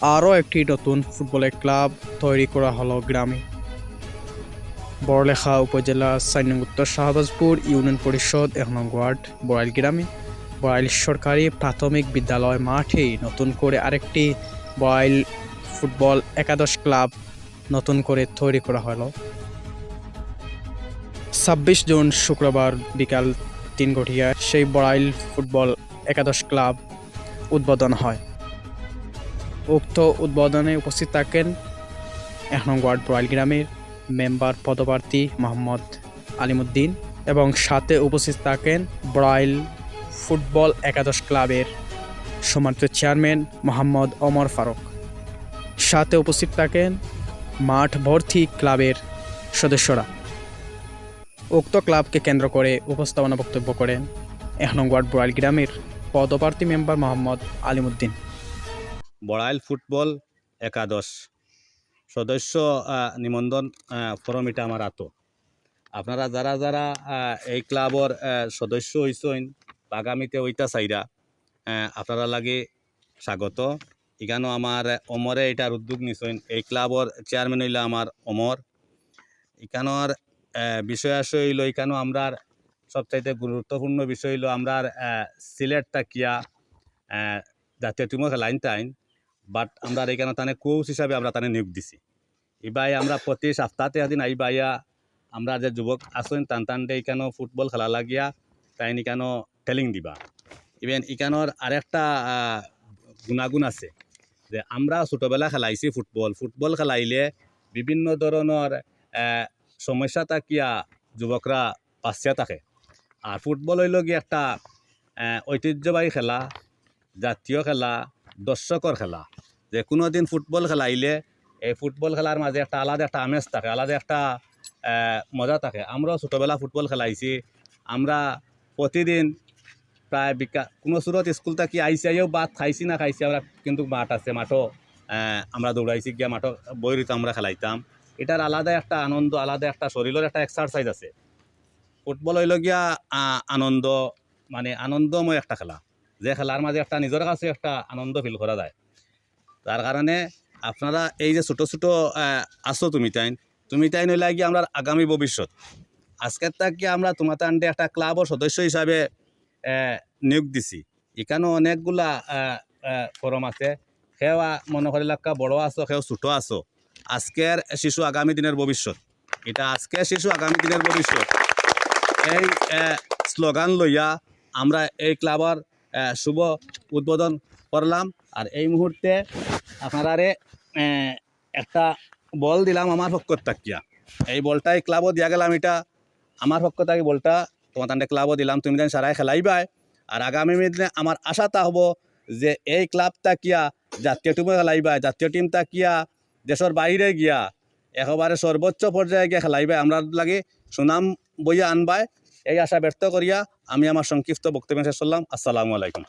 আরও একটি নতুন ফুটবলের ক্লাব তৈরি করা হলো গ্রামে। বড়লেখা উপজেলা ৪ নং উত্তর শাহবাজপুর ইউনিয়ন পরিষদ ১ নং ওয়ার্ড বড়াইল গ্রামে বড়াইল সরকারি প্রাথমিক বিদ্যালয় মাঠেই নতুন করে আরেকটি বড়াইল ফুটবল একাদশ ক্লাব নতুন করে তৈরি করা হলো। ২৬ জুন শুক্রবার বিকাল ৩ ঘটিকায় সেই বড়াইল ফুটবল একাদশ ক্লাব উদ্বোধন হয়। উক্ত উদ্বোধনে উপস্থিত থাকেন ১ নং ওয়ার্ড বড়াইল গ্রামের মেম্বার পদপ্রার্থী মোহাম্মদ আলিমুদ্দিন এবং সাথে উপস্থিত থাকেন বড়াইল ফুটবল একাদশ ক্লাবের সম্মানিত চেয়ারম্যান মোহাম্মদ ওমর ফারুক। সাথে উপস্থিত থাকেন মাঠ ভর্তি ক্লাবের সদস্যরা। উক্ত ক্লাবকে কেন্দ্র করে উপস্থাপনা বক্তব্য করেন ১ নং ওয়ার্ড বড়াইল গ্রামের পদপ্রার্থী মেম্বার মোহাম্মদ আলিমুদ্দিন। বড়াইল ফুটবল একাদশ সদস্য নিবন্ধন ফরম এটা আমার আতো। আপনারা যারা যারা এই ক্লাবর সদস্য হইছেন আগামীতে ওইটা চাইরা আপনারা লাগে স্বাগত। এখানেও আমার অমরে এটার উদ্যোগ নিছেন। এই ক্লাবর চেয়ারম্যান হইল আমার অমর। এখানোর বিষয় আসে হইল এখানেও আমরা সবচাইতে গুরুত্বপূর্ণ বিষয় হইল আমরা সিলেট তাকিয়া জাতীয় টিমও খেলাইন তাইন, বাট আমরা এখানে তানে কোচ হিসাবে আমরা তানে নিয়োগ দিছি। এবার আমরা প্রতি সপ্তাহে এদিন আইবাইয়া আমরা যে যুবক আছেন টানটানটে এখানেও ফুটবল খেলা লাগিয়া তাই এখানেও ট্রেনিং দিবা। ইভেন এখানোর আরেকটা গুণাগুণ আছে যে আমরা ছোটোবেলা খেলাইছি ফুটবল খেলাইলে বিভিন্ন ধরনের সমস্যা থাকিয়া যুবকরা পাশিয়া থাকে। আর ফুটবল হইল গিয়ে একটা ঐতিহ্যবাহী খেলা, জাতীয় খেলা, দর্শকর খেলা। যে কোনো দিন ফুটবল খেলাইলে এই ফুটবল খেলার মাঝে একটা আলাদা একটা আমেজ থাকে, আলাদা একটা মজা থাকে। আমরাও ছোটোবেলা ফুটবল খেলাইছি। আমরা প্রতিদিন প্রায় কোনো সুরত স্কুল থাকি আইসিও বাদ খাইছি না খাইছি আমরা, কিন্তু মাঠ আছে, মাঠও আমরা দৌড়াইছি গিয়া মাঠও বইরিত আমরা খেলাইতাম। এটার আলাদা একটা আনন্দ, আলাদা একটা শরীরের একটা এক্সারসাইজ আছে। ফুটবল হইল গিয়া আনন্দ, মানে আনন্দময় একটা খেলা, যে খেলার মাঝে একটা নিজের কাছে একটা আনন্দ ফিল করা যায়। তার কারণে আপনারা এই যে ছোটো ছোটো আসো তুমি তাইন হইলে গিয়ে আমরা আগামী ভবিষ্যৎ। আজকের তাকে আমরা তোমাদের আন্ডে একটা ক্লাবর সদস্য হিসাবে নিয়োগ দিছি। এখানেও অনেকগুলা ফরম আছে। সেও মনে করি লাক্কা বড় আছো, সেও ছোটো আছো। আজকের শিশু আগামী দিনের ভবিষ্যৎ। এটা আজকের শিশু আগামী দিনের ভবিষ্যৎ, এই স্লোগান লইয়া আমরা এই ক্লাবর শুভ উদ্বোধন করলাম। আর এই মুহূর্তে আপনারারে একটা বল দিলাম আমার পক্ষ থাকিয়া। এই বলটাই ক্লাবও দিয়া গেলাম, এটা আমার পক্ষ থাকি বলটা তোমার ক্লাবও দিলাম। তুমি যেন সারাই খেলাইবাই। আর আগামী দিনে আমার আশাটা হব যে এই ক্লাব তাকিয়া জাতীয় টিমও খেলাইবাই, জাতীয় টিম তাকিয়া দেশের বাইরে গিয়া একেবারে সর্বোচ্চ পর্যায়ে গিয়া খেলাইবাই, আমরা লাগে সুনাম বইয়া আনবাই। এই আশা ব্যর্থ করিয়া আমি আমার সংক্ষিপ্ত বক্তব্য শেষ করলাম। আসসালামু আলাইকুম।